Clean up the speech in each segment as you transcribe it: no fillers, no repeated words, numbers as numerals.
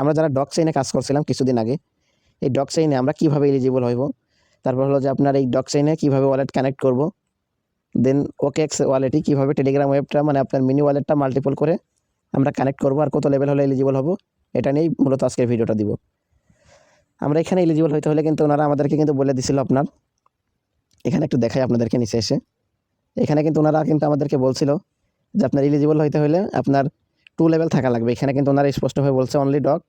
আমরা যারা ডগ চেইনে কাজ করছিলাম কিছুদিন আগে, এই ডগ চেইনে আমরা কীভাবে এলিজিবল হইব, তারপর হলো যে আপনার এই ডগ চেইনে কীভাবে ওয়ালেট কানেক্ট করব, দেন OKX ওয়ালেটই কীভাবে টেলিগ্রাম ওয়েবটা মানে আপনার মিনি ওয়ালেটটা মাল্টিপল করে আমরা কানেক্ট করব, আর কত লেভেল হলে এলিজিবল হব, এটা নিয়েই মূলত আজকের ভিডিওটা দিব। আমরা এখানে এলিজিবল হইতে হলে কিন্তু ওনারা আমাদেরকে কিন্তু বলে দিছিল, আপনার এখানে একটু দেখাই আপনাদেরকে নিচে এসে, এখানে কিন্তু ওনারা কিন্তু আমাদেরকে বলছিল যে আপনার এলিজিবল হইতে হলে আপনার 2 লেভেল থাকা লাগবে। এখানে কিন্তু ওনারা স্পষ্টভাবে বলছে only dog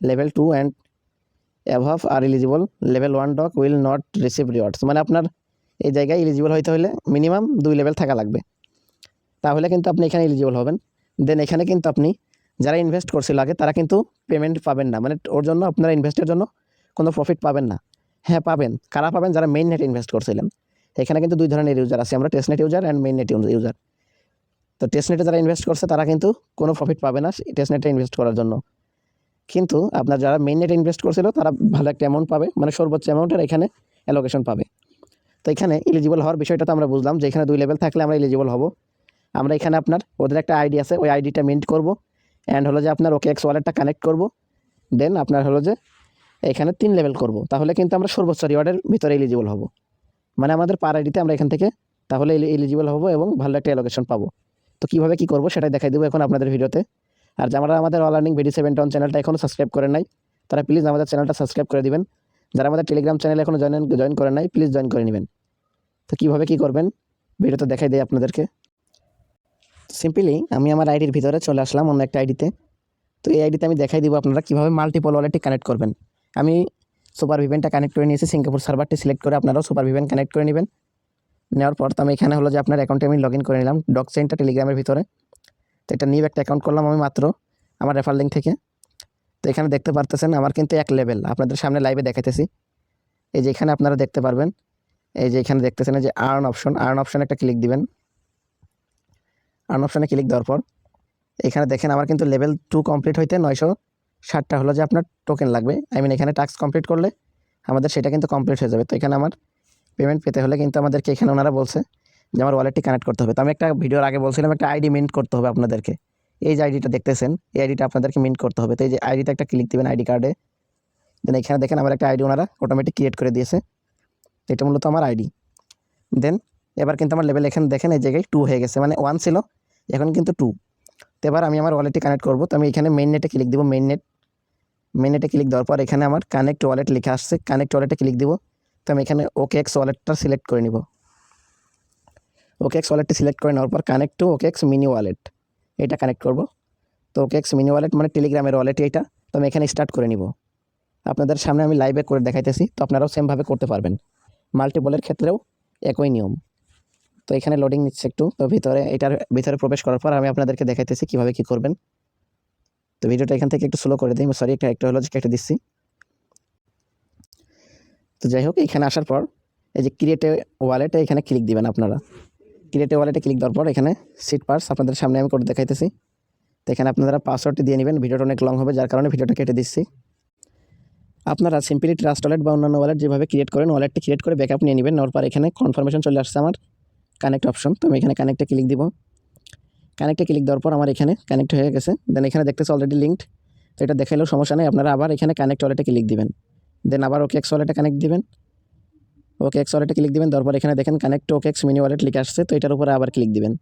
level 2 and above are eligible, level 1 dog will not receive rewards. মানে আপনার এই জায়গায় এলিজিবল হইতে হলে মিনিমাম 2 লেভেল থাকা লাগবে, তাহলে কিন্তু আপনি এখানে এলিজিবল হবেন। দেন এখানে কিন্তু আপনি যারা ইনভেস্ট করছিল আগে তারা কিন্তু পেমেন্ট পাবেন না, মানে ওর জন্য আপনারা ইনভেস্টের জন্য কোনো প্রফিট পাবেন না। হ্যাঁ পাবেন, কারা পাবেন? যারা মেইন নেটে ইনভেস্ট করছিলেন। এখানে কিন্তু 2 ধরনের ইউজার আছে, আমরা testnet user and main net user. তো টেস্টনেটে যারা ইনভেস্ট করছে তারা কিন্তু কোনো প্রফিট পাবে না টেস্টনেটে ইনভেস্ট করার জন্য, কিন্তু আপনার যারা মেইন নেটে ইনভেস্ট করছিল তারা ভালো একটা অ্যামাউন্ট পাবে, মানে সর্বোচ্চ অ্যামাউন্টের এখানে অ্যালোকেশন পাবে। তো এখানে এলিজিবল হওয়ার বিষয়টা তো আমরা বুঝলাম যে এখানে 2 লেভেল থাকলে আমরা এলিজিবল হব। আমরা এখানে আপনার ওদের একটা আইডি আছে, ওই আইডিটা মিন্ট করব, অ্যান্ড হলো যে আপনার OKX ওয়ালেটটা কানেক্ট করব, দেন আপনার হলো যে এখানে 3 লেভেল করব, তাহলে কিন্তু আমরা সর্বোচ্চ রিওয়ার্ডের ভিতরে এলিজিবল হব। মানে আমাদের পার আইডিতে আমরা এখান থেকে তাহলে এলিজিবল হব এবং ভালো একটা অ্যালোকেশন পাবো। তো কীভাবে কী করবো সেটাই দেখাই দেবো এখন আপনাদের ভিডিওতে। আর যারা আমাদের অল আর্নিং VD7 চ্যানেলটা এখনও সাবস্ক্রাইব করেন নাই, তারা প্লিজ আমাদের চ্যানেলটা সাবস্ক্রাইব করে দিবেন। যারা আমাদের টেলিগ্রাম চ্যানেলে এখনও জয়েন করেন নাই, প্লিজ জয়েন করে নেবেন। তো কীভাবে কী করবেন ভিডিওতে দেখাই দিই আপনাদেরকে। সিম্পলি আমি আমার আইডির ভিতরে চলে আসলাম অন্য একটা আইডিতে। তো এই আইডিতে আমি দেখাই দিব আপনারা কীভাবে মাল্টিপল ওয়ালেটটি কানেক্ট করবেন। আমি সুপার ভিভেনটা কানেক্ট করে নিয়েছি, সিঙ্গাপুর সার্ভারটি সিলেক্ট করে আপনারাও সুপার ভিভেন কানেক্ট করে নেবেন। নেওয়ার পর তো আমি এখানে হলো যে আপনার অ্যাকাউন্টে আমি লগ ইন করে নিলাম ডগ চেইনটা টেলিগ্রামের ভিতরে। তো এটা নিউ একটা অ্যাকাউন্ট করলাম আমি মাত্র আমার রেফার লিঙ্ক থেকে। তো এখানে দেখতে পারতেছেন আমার কিন্তু 1 লেভেল আপনাদের সামনে লাইভে দেখাইতেছি। এই যে এখানে আপনারা দেখতে পারবেন, এই যে এখানে দেখতেছেন যে আর্ন অপশন একটা ক্লিক দিবেন। আর্ন অপশনে ক্লিক দেওয়ার পর এখানে দেখেন আমার কিন্তু লেভেল 2 কমপ্লিট হইতে 960টা হলো যে আপনার টোকেন লাগবে। এখানে টাস্ক কমপ্লিট করলে আমাদের সেটা কিন্তু কমপ্লিট হয়ে যাবে। তো এখানে আমার পেমেন্ট পেতে হলে কিন্তু আমাদেরকে এখানে ওনারা বলছে যে আমার ওয়ালেটটি কানেক্ট করতে হবে। তো আমি একটা ভিডিওর আগে বলছিলাম একটা আইডি মিন্ট করতে হবে আপনাদেরকে। এই যে আইডিটা দেখতেছেন, এই আইডিটা আপনাদেরকে মিন্ট করতে হবে। তো এই যে আইডিতে একটা ক্লিক দিবেন আইডি কার্ডে। দেন এখানে দেখেন আমার একটা আইডি ওনারা অটোমেটিক ক্রিয়েট করে দিয়েছে। এটা মূলত আমার আইডি। দেন এবার কিন্তু আমার লেভেল এখানে দেখেন এই জায়গায় 2 হয়ে গেছে, মানে 1 ছিল এখন কিন্তু 2। তো এবার আমি আমার ওয়ালেটটি কানেক্ট করব। তো আমি এখানে মেইন নেটে ক্লিক দিব, মেইন নেটে ক্লিক দেওয়ার পর এখানে আমার কানেক্ট ওয়ালেট লেখা আসছে, কানেক্ট ওয়ালেটে ক্লিক দিব। তো আমি এখানে OKX ওয়ালেটটা সিলেক্ট করে নিব। OKX ওয়ালেটটি সিলেক্ট করে নেওয়ার পর connect to OKX mini wallet এটা কানেক্ট করব। তো OKX মিনি ওয়ালেট মানে টেলিগ্রামের ওয়ালেট এটা। তো আমি এখানে স্টার্ট করে নিব। আপনাদের সামনে আমি লাইভে করে দেখাইতেছি, তো আপনারাও সেমভাবে করতে পারবেন। মাল্টিপলের ক্ষেত্রেও একই নিয়ম। তো এখানে লোডিং নিচ্ছে একটু, তো এটার ভিতরে প্রবেশ করার পর আমি আপনাদেরকে দেখাইতেছি কীভাবে কী করবেন। তো ভিডিওটা এখান থেকে একটু স্লো করে দিই, সরি একটা হলো যে কেটে দিচ্ছি। তো যাই হোক, এখানে আসার পর এই যে ক্রিয়েট ওয়ালেটে এখানে ক্লিক দিবেন আপনারা। ক্রিয়েট ওয়ালেটে ক্লিক দেওয়ার পর এখানে সিট পার্স আপনাদের সামনে আমি করে দেখাইতেছি। তো এখানে আপনারা পাসওয়ার্ডটি দিয়ে নেবেন, ভিডিওটা অনেক লং হবে যার কারণে ভিডিওটা কেটে দিচ্ছি। আপনারা সিম্পলি ট্রাস্ট ওয়ালেট বা অন্যান্য ওয়ালেট যেভাবে ক্রিয়েট করেন ওয়ালেটটি ক্রিয়েট করে ব্যাকআপ নিয়ে নেবেন। নেওয়ার পর এখানে কনফার্মেশন চলে আসছে আমার কানেক্ট অপশন। তো আমি এখানে কানেক্টে ক্লিক দিব। কানেক্টে ক্লিক দেওয়ার পর আমার এখানে কানেক্ট হয়ে গেছে। দেন এখানে দেখতেছে অলরেডি লিঙ্কড, তো এটা দেখাইলেও সমস্যা নেই। আপনারা আবার এখানে কানেক্ট ওয়ালেটে ক্লিক দিবেন। দেন আবার OKX ওয়ালেটে কানেক্ট দিবেন। OKX ওয়ালেটে ক্লিক দিবেন, তারপর এখানে দেখেন connect to OKX mini wallet লিখে আসছে। তো এটার উপরে আবার ক্লিক দিবেন।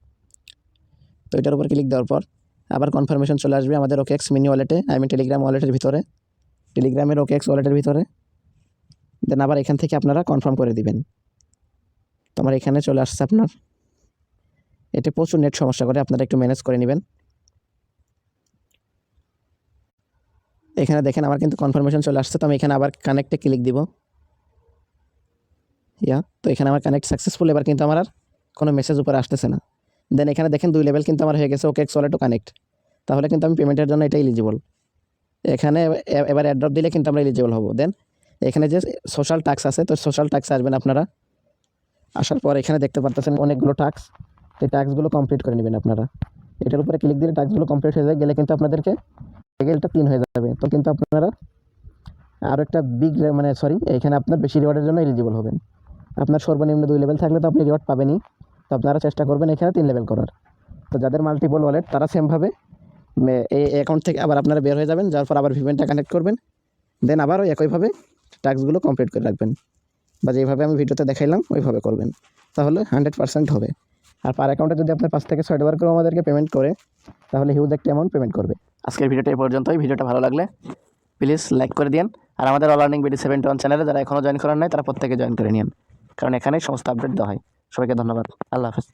তো এটার উপর ক্লিক দেওয়ার পর আবার কনফার্মেশন চলে আসবে আমাদের OKX মিনি ওয়ালেটে, টেলিগ্রাম ওয়ালেটের ভিতরে, টেলিগ্রামের OKX ওয়ালেটের ভিতরে। দেন আবার এখান থেকে আপনারা কনফার্ম করে দিবেন। তো আমার এখানে চলে আসছে আপনার। এটা প্রচুর নেট সমস্যা করে, আপনারা একটু ম্যানেজ করে নেবেন। এখানে দেখেন আমার কিন্তু কনফার্মেশন চলে আসছে। তো আমি এখানে আবার কানেক্টে ক্লিক দিব। তো এখানে আমার কানেক্ট সাকসেসফুল। এবার কিন্তু আমার আর কোনো মেসেজ উপরে আসতেছে না। দেন এখানে দেখেন 2 লেভেল কিন্তু আমার হয়ে গেছে OKX ওয়ালেটও কানেক্ট। তাহলে কিন্তু আমি পেমেন্টের জন্য এটা এলিজিবল। এখানে এবার অ্যাড্রপ দিলে কিন্তু আমরা এলিজিবল হব। দেন এখানে যে সোশ্যাল টাস্ক আছে, তো সোশ্যাল টাস্ক আসবেন আপনারা। আসার পর এখানে দেখতে পারতেছেন অনেকগুলো টাস্ক, এই টাস্কগুলো কমপ্লিট করে নেবেন আপনারা। এটার উপরে ক্লিক দিলে টাস্কগুলো কমপ্লিট হয়ে গেলে কিন্তু আপনাদেরকে লেভেলটা 3 হয়ে যাবে। তো কিন্তু আপনারা আরও একটা এখানে আপনার বেশি রিওয়ার্ডের জন্য এলিজিবল হবেন। আপনার সর্বনিম্ন 2 লেভেল থাকলে তো আপনি রিওয়ার্ড পাবেনই। তো আপনারা চেষ্টা করবেন এখানে 3 লেভেল করার। তো যাদের মাল্টিপল ওয়ালেট তারা সেমভাবে এই অ্যাকাউন্ট থেকে আবার আপনারা বের হয়ে যাবেন, যাওয়ার পর আবার ভিপিএনটা কানেক্ট করবেন, দেন আবারও একইভাবে টাস্কগুলো কমপ্লিট করে রাখবেন, বা যেভাবে আমি ভিডিওতে দেখাইলাম ওইভাবে করবেন, তাহলে 100% হবে। আর পার অ্যাকাউন্টে যদি আপনার 5 থেকে 6বার করে আমাদেরকে পেমেন্ট করে, তাহলে হিউজ একটা অ্যামাউন্ট পেমেন্ট করবে। আজকের ভিডিওটা এই পর্যন্তই। ভিডিওটা ভালো লাগলে প্লিজ লাইক করে দিন। আর আমাদের অল আর্নিং বিডি 71 চ্যানেলে যারা এখনও জয়েন করেন নাই তারা প্রত্যেকে জয়েন করে নিন, কারণ এখানেই সমস্ত আপডেট দেওয়া হয়। সবাইকে ধন্যবাদ। আল্লাহ হাফেজ।